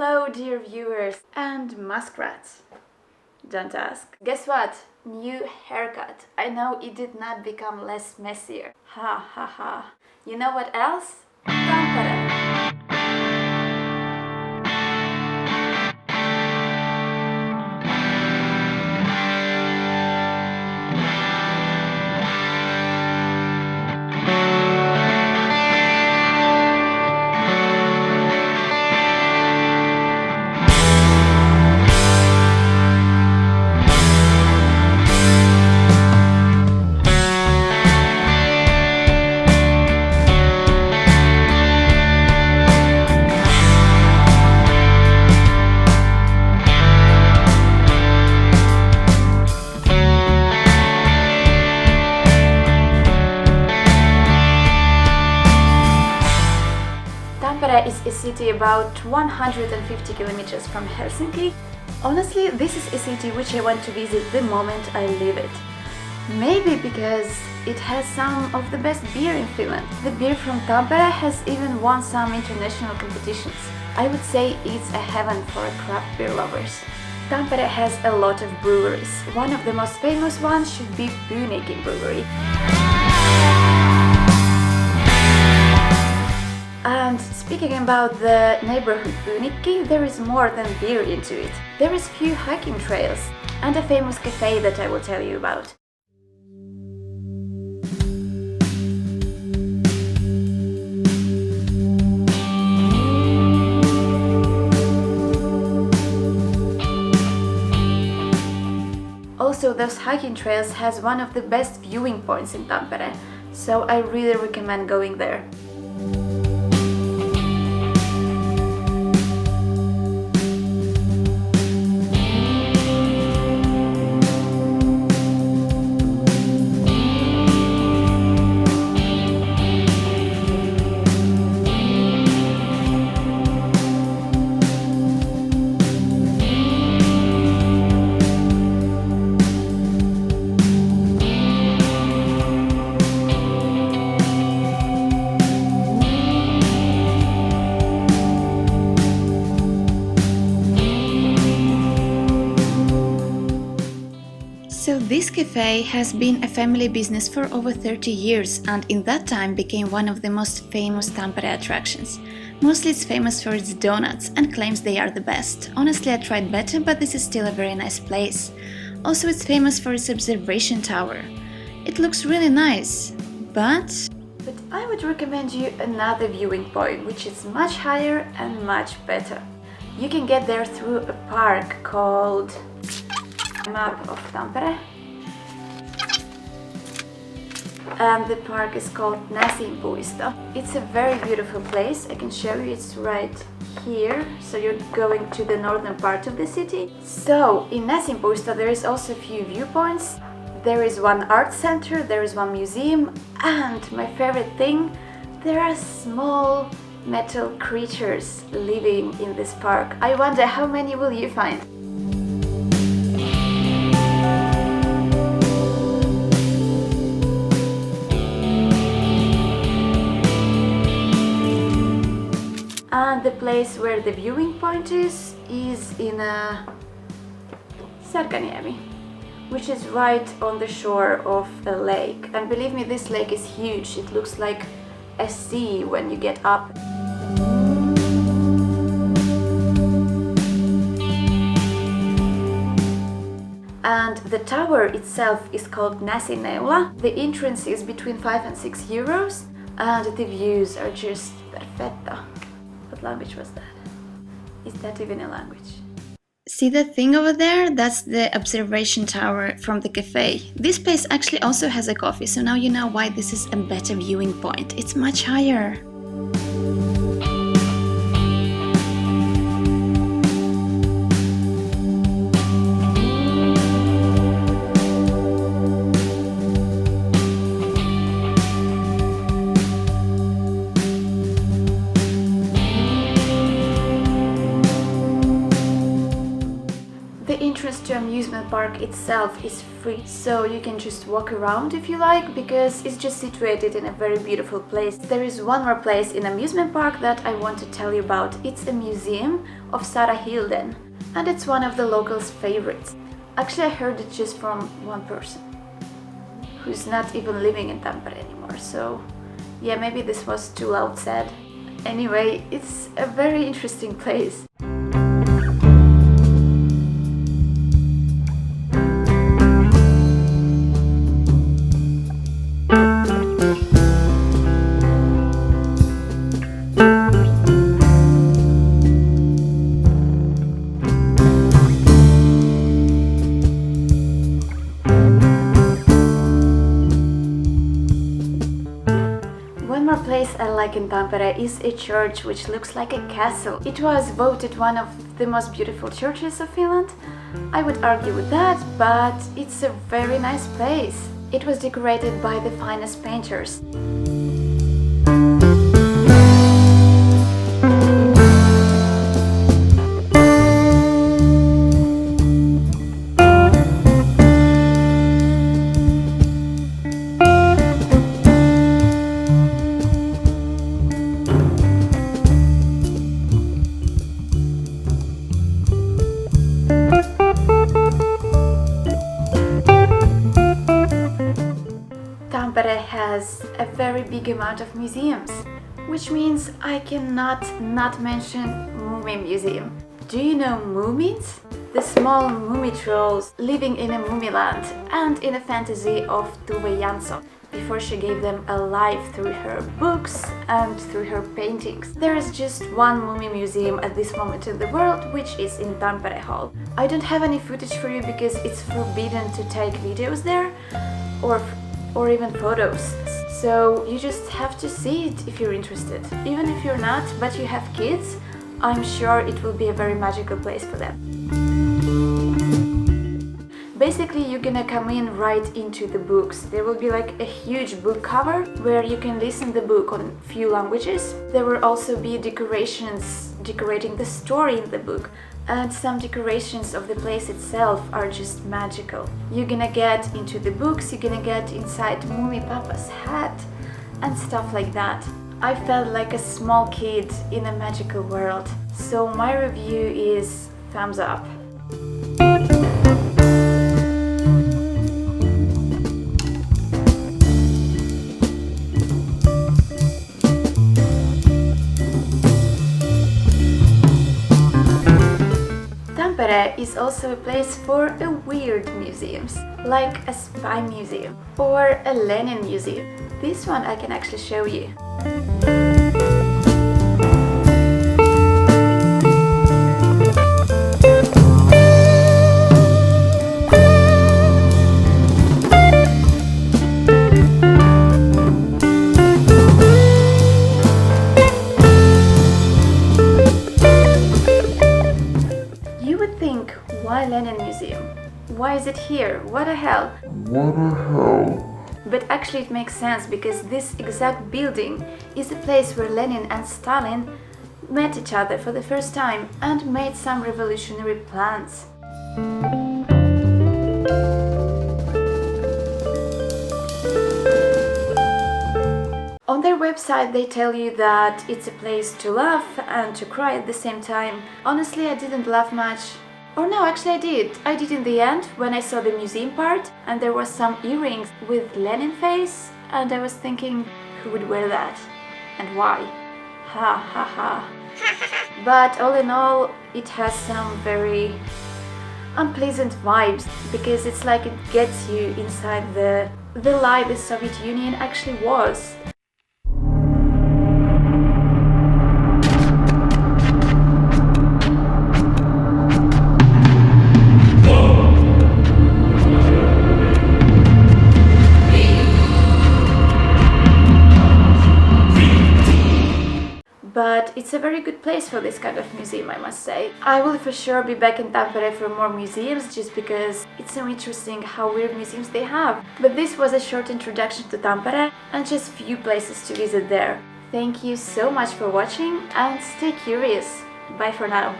Hello, dear viewers and muskrats. Don't ask. Guess what? New haircut. I know it did not become less messier. Ha ha ha. You know what else? Tampere. Tampere is a city about 150 kilometers from Helsinki. Honestly, this is a city which I want to visit the moment I leave it. Maybe because it has some of the best beer in Finland. The beer from Tampere has even won some international competitions. I would say it's a heaven for craft beer lovers. Tampere has a lot of breweries. One of the most famous ones should be Pyhänikin Brewery. And speaking about the neighborhood Pyhänikin, there is more than beer into it. There is few hiking trails and a famous cafe that I will tell you about. Also, those hiking trails has one of the best viewing points in Tampere, so I really recommend going there. So this cafe has been a family business for over 30 years and in that time became one of the most famous Tampere attractions. Mostly it's famous for its donuts and claims they are the best. Honestly, I tried better, but this is still a very nice place. Also, it's famous for its observation tower. It looks really nice, but I would recommend you another viewing point, which is much higher and much better. You can get there through a park called Map of Tampere, and the park is called Puisto. It's a very beautiful place. I can show you, it's right here, so you're going to the northern part of the city. So in Puisto there is also a few viewpoints. There is one art center, there is one museum, and my favorite thing, there are small metal creatures living in this park. I wonder how many will you find? And the place where the viewing point is in Särkäniemi, which is right on the shore of a lake. And believe me, this lake is huge. It looks like a sea when you get up. And the tower itself is called Näsineula. The entrance is between 5 and 6 euros, and the views are just perfetta. What language was that? Is that even a language? See that thing over there? That's the observation tower from the cafe. This place actually also has a coffee, so now you know why this is a better viewing point. It's much higher. entrance to amusement park itself is free, so you can just walk around if you like, because it's just situated in a very beautiful place. There is one more place in amusement park that I want to tell you about. It's a museum of Sarah Hilden, and it's one of the locals' favorites. Actually, I heard it just from one person who's not even living in Tampere anymore, so yeah, maybe this was too loud said. Anyway, it's a very interesting place. One more place I like in Tampere is a church which looks like a castle. It was voted one of the most beautiful churches of Finland. I would argue with that, but it's a very nice place. It was decorated by the finest painters. Tampere has a very big amount of museums, which means I cannot not mention Mummy Museum. Do you know Moomins? The small mummy trolls living in a mummy land and in a fantasy of Tove Jansson, before she gave them a life through her books and through her paintings. There is just one mummy museum at this moment in the world, which is in Tampere Hall. I don't have any footage for you because it's forbidden to take videos there or even photos. So you just have to see it if you're interested. Even if you're not, but you have kids, I'm sure it will be a very magical place for them. Basically, you're gonna come in right into the books. There will be like a huge book cover where you can listen the book on few languages. There will also be decorations decorating the story in the book. And some decorations of the place itself are just magical. You're gonna get into the books, you're gonna get inside Mummy Papa's hat and stuff like that. I felt like a small kid in a magical world. So my review is thumbs up. Tampere is also a place for a weird museums, like a spy museum or a Lenin museum. This one I can actually show you. Why Lenin Museum? Why is it here? What the hell? What the hell? But actually it makes sense, because this exact building is the place where Lenin and Stalin met each other for the first time and made some revolutionary plans. On their website they tell you that it's a place to laugh and to cry at the same time. Honestly, I didn't laugh much. Or no, actually I did. I did in the end when I saw the museum part and there was some earrings with Lenin face and I was thinking, who would wear that? And why? Ha ha ha. But all in all, it has some very unpleasant vibes, because it's like it gets you inside the lie the Soviet Union actually was. But it's a very good place for this kind of museum, I must say. I will for sure be back in Tampere for more museums, just because it's so interesting how weird museums they have. But this was a short introduction to Tampere and just few places to visit there. Thank you so much for watching and stay curious. Bye for now.